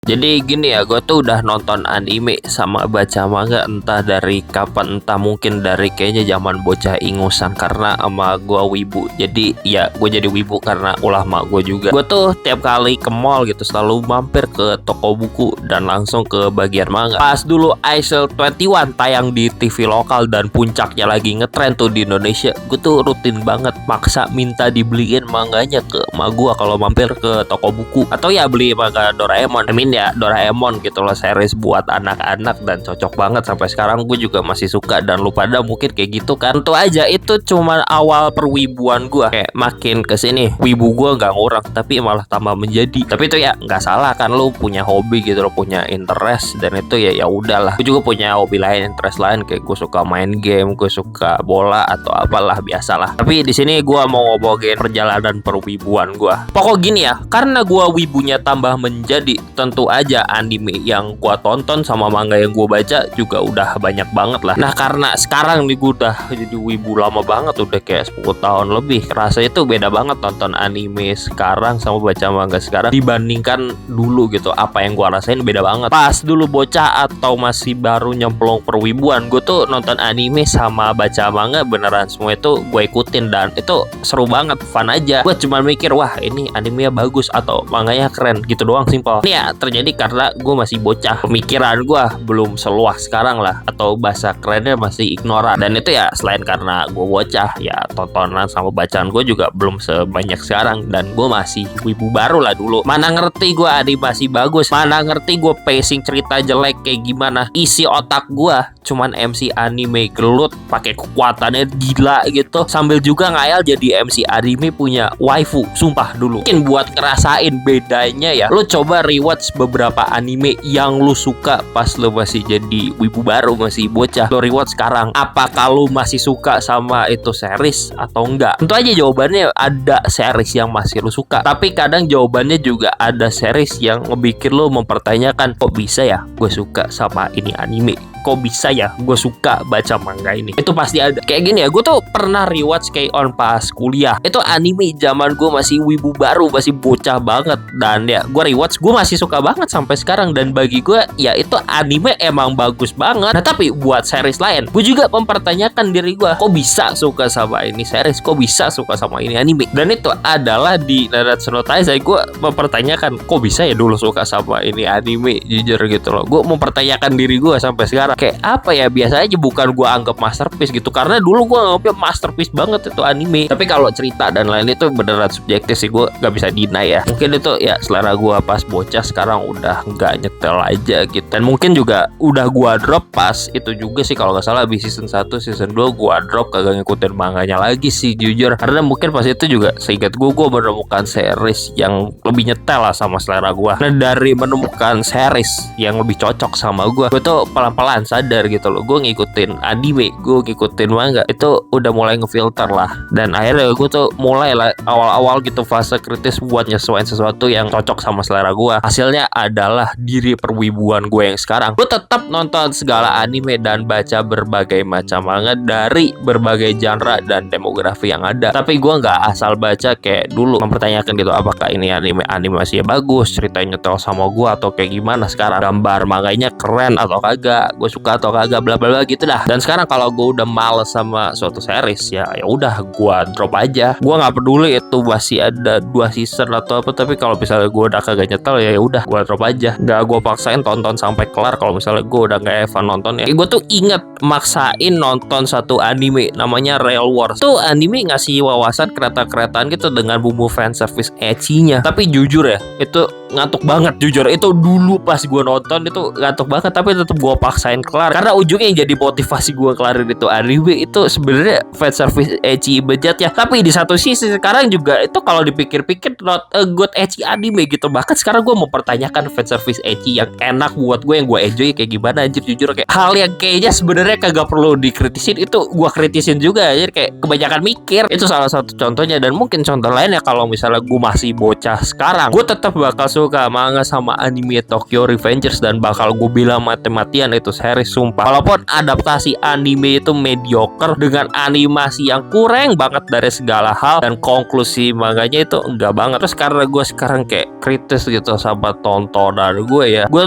Jadi gini ya, gue tuh udah nonton anime sama baca manga entah dari kapan, entah mungkin dari kayaknya zaman bocah ingusan karena sama gue wibu. Jadi ya gue jadi wibu karena ulah mak gue juga. Gue tuh tiap kali ke mall gitu selalu mampir ke toko buku dan langsung ke bagian manga. Pas dulu Aisle 21 tayang di TV lokal dan puncaknya lagi ngetren tuh di Indonesia, gue tuh rutin banget maksa minta dibeliin manganya ke mak gue kalau mampir ke toko buku. Atau ya beli manga Doraemon. Ya Doraemon gitu loh, series buat anak-anak dan cocok banget sampai sekarang gue juga masih suka. Dan lu pada mungkin kayak gitu kan. Tentu aja itu cuma awal perwibuan gue, kayak makin kesini wibu gue nggak ngurang tapi malah tambah menjadi. Tapi itu ya nggak salah kan, lu punya hobi gitu lo, punya interest, dan itu ya udahlah. Gue juga punya hobi lain, interest lain, kayak gue suka main game, gue suka bola atau apalah, biasalah. Tapi di sini gue mau ngomongin perjalanan perwibuan gue. Pokok gini ya, karena gue wibunya tambah menjadi, tentu aja anime yang gua tonton sama manga yang gua baca juga udah banyak banget lah. Nah karena sekarang nih gua udah jadi wibu lama banget, udah kayak 10 tahun lebih. Rasanya itu beda banget nonton anime sekarang sama baca manga sekarang dibandingkan dulu gitu. Apa yang gua rasain beda banget. Pas dulu bocah atau masih baru nyemplung perwibuan, gua tuh nonton anime sama baca manga beneran semua itu gue ikutin dan itu seru banget, fun aja. Gue cuma mikir, wah ini animenya bagus atau manganya keren gitu doang, simpel. Ini ya terjadi karena gue masih bocah, pemikiran gue belum seluas sekarang lah, atau bahasa kerennya masih ignoran. Dan itu ya selain karena gue bocah, ya tontonan sama bacaan gue juga belum sebanyak sekarang. Dan gue masih wibu baru lah dulu. Mana ngerti gue animasi bagus, mana ngerti gue pacing cerita jelek kayak gimana. Isi otak gue cuman MC anime gelut pakai kekuatannya gila gitu, sambil juga ngayal jadi MC anime punya waifu. Sumpah dulu mungkin buat ngerasain bedanya ya, lu coba rewatch beberapa anime yang lu suka pas lu masih jadi wibu baru, masih bocah. Lu rewatch sekarang, apakah lu masih suka sama itu series atau enggak? Tentu aja jawabannya ada series yang masih lu suka, tapi kadang jawabannya juga ada series yang ngebikin lu mempertanyakan, kok bisa ya gue suka sama ini anime, kok bisa ya gue suka baca manga ini. Itu pasti ada. Kayak gini ya, gue tuh pernah rewatch K-On! Pas kuliah. Itu anime zaman gue masih wibu baru, masih bocah banget. Dan ya gue rewatch, gue masih suka banget sampai sekarang. Dan bagi gue ya itu anime emang bagus banget. Nah tapi buat series lain, gue juga mempertanyakan diri gue, kok bisa suka sama ini series, kok bisa suka sama ini anime. Dan itu adalah di Nanatsu no Taizai, gue mempertanyakan, kok bisa ya dulu suka sama ini anime. Jujur gitu loh, gue mempertanyakan diri gue sampai sekarang. Kayak apa ya, biasa aja, bukan gue anggap masterpiece gitu, karena dulu gue anggapnya masterpiece banget itu anime. Tapi kalau cerita dan lain itu beneran subjektif sih, gue gak bisa deny ya. Mungkin itu ya selera gue pas bocah, sekarang udah gak nyetel aja gitu. Dan mungkin juga udah gue drop pas itu juga sih, kalau gak salah habis season 1, season 2 gue drop, kagak ngikutin manganya lagi sih jujur. Karena mungkin pas itu juga seingat gue menemukan series yang lebih nyetel lah sama selera gue. Nah dari menemukan series yang lebih cocok sama gue tuh pelan-pelan sadar gitu loh, gue ngikutin anime, gue ngikutin manga, itu udah mulai ngefilter lah. Dan akhirnya gue tuh mulai lah awal-awal gitu fase kritis buat nyesuaiin sesuatu yang cocok sama selera gue. Hasilnya adalah diri perwibuan gue yang sekarang. Gue tetap nonton segala anime dan baca berbagai macam manga dari berbagai genre dan demografi yang ada. Tapi gue nggak asal baca kayak dulu, mempertanyakan gitu apakah ini animasinya bagus, ceritanya nyetel sama gue atau kayak gimana. Sekarang gambar manganya keren atau kagak, gue suka atau kagak, bla bla bla gitu dah. Dan sekarang kalau gue udah males sama suatu series, ya udah gue drop aja. Gue nggak peduli itu masih ada 2 season atau apa, tapi kalau misalnya gue udah kagak nyetel, ya udah gue drop aja. Nggak gue paksain tonton sampai kelar kalau misalnya gue udah nggak evan nonton ya. Gue tuh inget maksain nonton satu anime namanya Rail Wars. Tuh anime ngasih wawasan kereta-keretaan gitu dengan bumbu fanservice ecchinya. Tapi jujur ya, itu ngantuk banget jujur. Itu dulu pas gue nonton itu ngantuk banget, tapi tetap gue paksain kelar karena ujungnya yang jadi motivasi gue kelarin itu anime itu sebenarnya fanservice ecchi bejat ya. Tapi di satu sisi sekarang juga itu kalau dipikir-pikir not a good ecchi anime gitu. Bahkan sekarang gue mempertanyakan fanservice ecchi yang enak buat gue, yang gue enjoy kayak gimana anjir. Jujur kayak hal yang kayaknya sebenarnya kagak perlu dikritisin, itu gue kritisin juga anjir, kayak kebanyakan mikir. Itu salah satu contohnya. Dan mungkin contoh lainnya, kalau misalnya gue masih bocah sekarang, gue tetap bakal suka manga sama anime Tokyo Revengers dan bakal gue bilang mati-matian itu series sumpah. Walaupun adaptasi anime itu mediocre dengan animasi yang kurang banget dari segala hal dan konklusi manganya itu enggak banget. Terus karena gue sekarang kayak kritis gitu sama tontonan gue ya, gue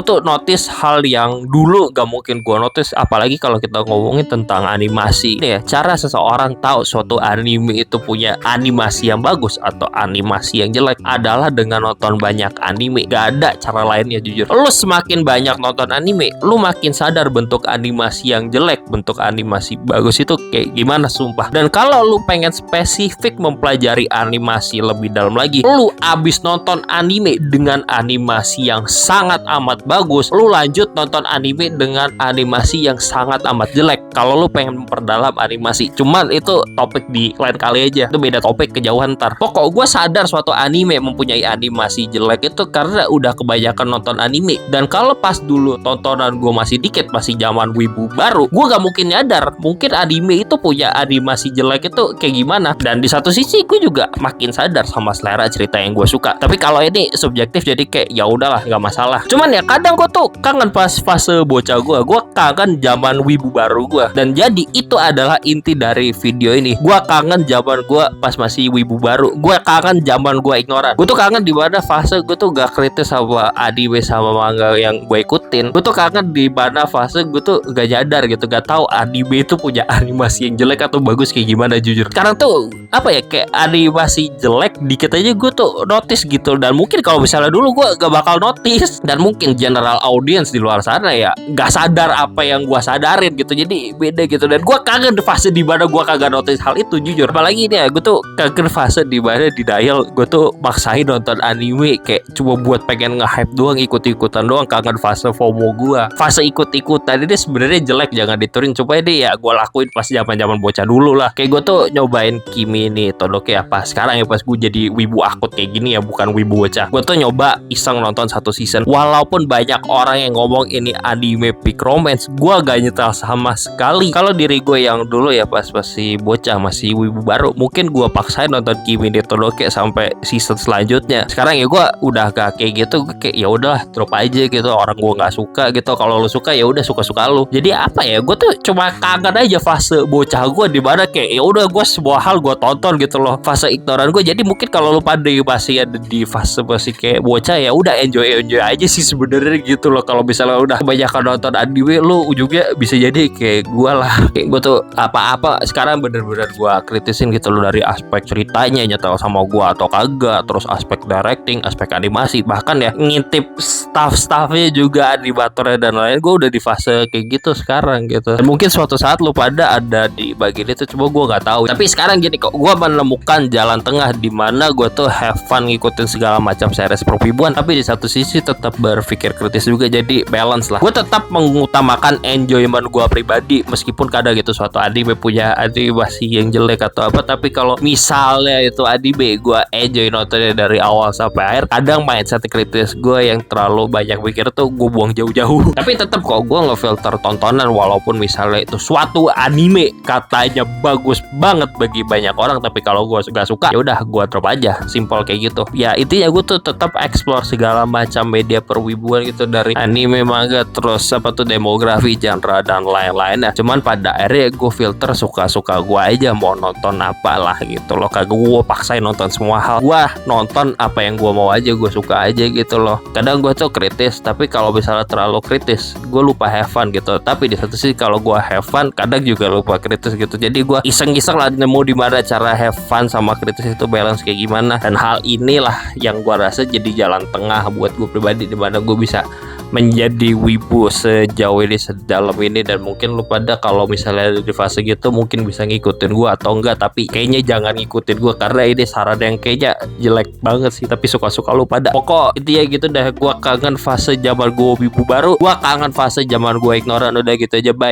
tuh notice hal yang dulu gak mungkin gue notice, apalagi kalau kita ngomongin tentang animasi. Ini ya, cara seseorang tahu suatu anime itu punya animasi yang bagus atau animasi yang jelek adalah dengan nonton banyak anime. Gak ada cara lainnya jujur. Lu semakin banyak nonton anime, lu makin sadar bentuk animasi yang jelek, bentuk animasi bagus itu kayak gimana sumpah. Dan kalau lu pengen spesifik mempelajari animasi lebih dalam lagi, lu abis nonton anime dengan animasi yang sangat amat bagus, lu lanjut nonton anime dengan animasi yang sangat amat jelek kalau lu pengen memperdalam animasi. Cuman itu topik di lain kali aja, itu beda topik, kejauhan ntar. Pokok gue sadar suatu anime mempunyai animasi jelek itu karena udah kebanyakan nonton anime. Dan kalau pas dulu tontonan gue masih dikit, masih zaman wibu baru, gue gak mungkin nyadar mungkin anime itu punya animasi jelek itu kayak gimana. Dan di satu sisi gue juga makin sadar sama selera cerita yang gue suka. Tapi kalau ini subjektif jadi kayak ya udahlah, nggak masalah. Cuman ya kadang gue tuh kangen pas fase bocah gue kangen zaman wibu baru gue. Dan jadi itu adalah inti dari video ini. Gue kangen zaman gue pas masih wibu baru. Gue kangen zaman gue ignoran. Gue tuh kangen di mana fase gue tuh gak kritis sama anime sama manga yang gue ikutin. Gue tuh kangen di mana fase gue tuh gak nyadar gitu, gak tahu anime itu punya animasi yang jelek atau bagus kayak gimana jujur. Sekarang tuh apa ya, kayak animasi jelek dikit aja gue tuh notice gitu. Dan mungkin kalau misalnya dulu gue gak bakal notice, dan mungkin general audience di luar sana ya gak sadar apa yang gue sadarin gitu. Jadi beda gitu. Dan gue kangen di fase di mana gue kagak notice hal itu jujur. Apalagi ini ya, gue tuh kangen fase di mana di dial gue tuh maksain nonton anime kayak cuma buat pengen nge-hype doang, ikut-ikutan doang. Kangen fase FOMO gue, fase ikut-ikutan ini sebenarnya jelek, jangan diturin. Coba deh ya gue lakuin pas zaman-zaman bocah dulu lah. Kayak gue tuh nyobain Kimi ni Todoke ya pas sekarang ya, pas gue jadi wibu akut kayak gini ya, bukan wibu bocah. Gue tuh nyoba iseng nonton satu season. Walaupun banyak orang yang ngomong ini anime peak romance, gue gak nyetel sama sekali. Kalau diri gue yang dulu ya pas masih bocah, masih wibu baru, mungkin gue paksain nonton Kimi ni Todoke sampai season selanjutnya. Sekarang ya gue udah gak kayak gitu, kayak ya udahlah drop aja gitu. Orang gue nggak suka gitu, kalau lu suka ya udah suka-suka lu. Jadi apa ya, gue tuh cuma kangen aja fase bocah gue di mana kayak ya udah gue semua hal gue tonton gitu loh, fase ignoran gue. Jadi mungkin kalau lu pada masih ada di fase masih kayak bocah ya udah enjoy aja sih sebenarnya gitu loh. Kalau misalnya udah kebanyakan nonton anime, lu ujungnya bisa jadi kayak gue lah. Kayak gue tuh apa-apa sekarang bener-bener gue kritisin gitu loh, dari aspek ceritanya nyetel sama gue atau kagak, terus aspek directing, aspek animasi, bahkan ya ngintip staff-staffnya juga, animatornya dan lain. Gue udah di fase kayak gitu sekarang gitu. Dan mungkin suatu saat lu pada ada di bagian itu, coba gue nggak tahu. Tapi sekarang gini kok, gue menemukan jalan tengah di mana gue tuh have fun ngikutin segala macam series perwibuan, tapi di satu sisi tetap berpikir kritis juga. Jadi balance lah. Gue tetap mengutamakan enjoyment gue pribadi, meskipun kadang gitu suatu anime punya animasi yang jelek atau apa. Tapi kalau misalnya itu anime gue enjoy nontonnya dari awal sampai akhir, kadang mindset kritis gue yang terlalu banyak mikir tuh gue buang jauh-jauh. Tapi tetap kok gue ngefilter tontonan, walaupun misalnya itu suatu anime katanya bagus banget bagi banyak orang, tapi kalau gue gak suka ya udah gue drop aja, simple kayak gitu. Ya intinya gue tuh tetap explore segala macam media perwibuan gitu, dari anime, manga, terus apa tuh demografi, genre dan lain-lainnya. Cuman pada akhirnya gue filter suka-suka gue aja mau nonton apalah gitu loh. Kagak gue paksain nonton semua hal. Gue nonton apa yang gue mau aja, gue suka aja gitu loh. Kadang gue tuh kritis, tapi kalau misalnya terlalu kritis gue lupa have fun gitu. Tapi di satu sisi kalau gue have fun, kadang juga lupa kritis gitu. Jadi gue iseng-iseng lah nemu di mana cara have fun sama kritis itu balance kayak gimana. Dan hal inilah yang gue rasa jadi jalan tengah buat gue pribadi, di mana gue bisa menjadi wibu sejauh ini, sedalam ini. Dan mungkin lu pada kalau misalnya di fase gitu mungkin bisa ngikutin gue atau enggak, tapi kayaknya jangan ngikutin gue karena ini saran yang kayaknya jelek banget sih. Tapi suka-suka lu pada. Pokok intinya gitu dah, gue kangen fase zaman gue wibu baru, gue kangen fase zaman gue ignoran. Udah gitu aja, bye.